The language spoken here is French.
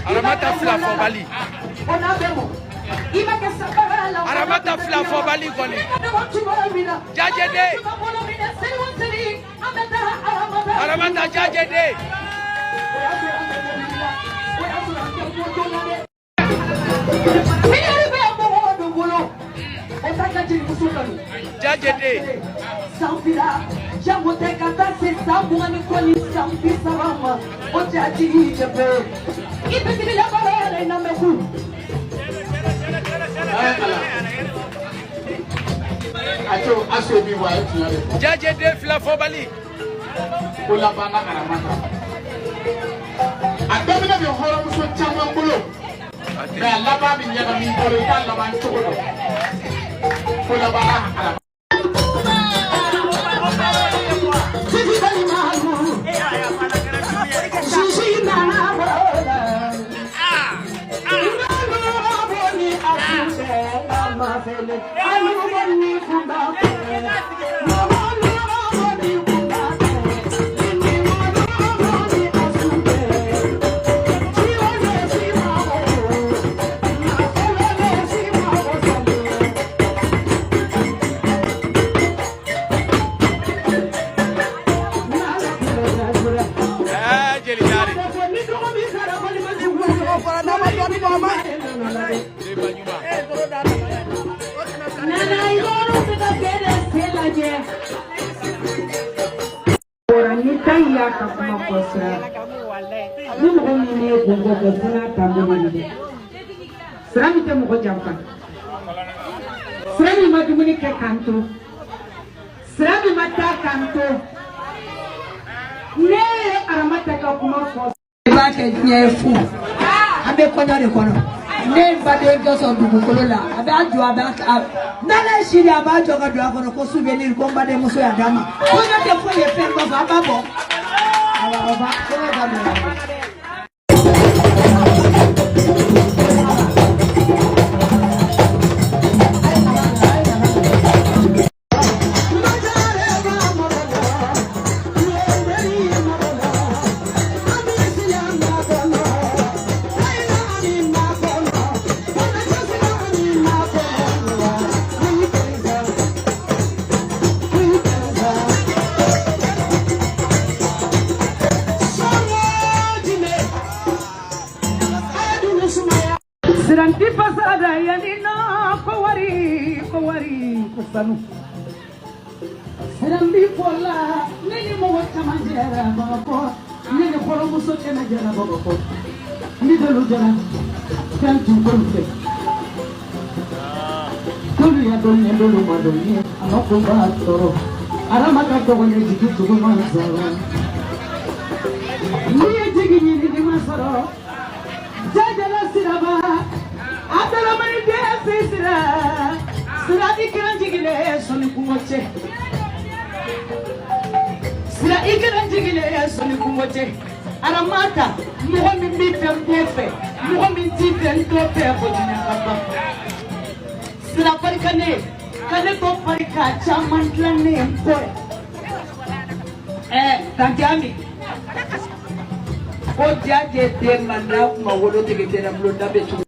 Aramata Flafobali. Aramata Flafobali Goni. Jajede. Aramata Jajede. Jajede. Sampira, jamote kata se sambuani koni sampi sarama, ojaji jebe. Ipe tibila bara na meku. Acho asobi wa etinare. Jajede Flafobali. Kula bana aramata. Adamina bi horo muso chama ngolo. Na laba bi nyaba mi ngolo ta laba ntoko. Kula bana aramata. Serami temu ko jampa. Serami madumuni ke kanto. Serami mata kanto. Ne aramata ka kuma fo. Ba ke nyefu. Abe konya de kono. Ne ba de goso dugu kolola. Abe aju abe nala shiri abajo ka dua kono ko souvenir ko ba de muso ya dama. Ko na te fo ye pe ko fa babo. Baba, ko na dama. Rambi Pola, many more Tamajera, Baba, many Horomuso Temajera, Baba, Middle Lujana, Can't you go to Tulia don't never know what I'm not going to Aramaka when you get to Mansara. We are digging in the Masara. Jajala Siraba, after a many days, Sirati can't dig in a Sonikumoche. Sira ikran jigile Sonikumoche. Aramata, Muhammad Biffem Pepe, Muhammad Tiffin Tope, Sira Parikane, Kaneto Parika, Chaman Clane, Poe. Tantiami. Oh, Jaje, Mandra, Mawolo, the Blood.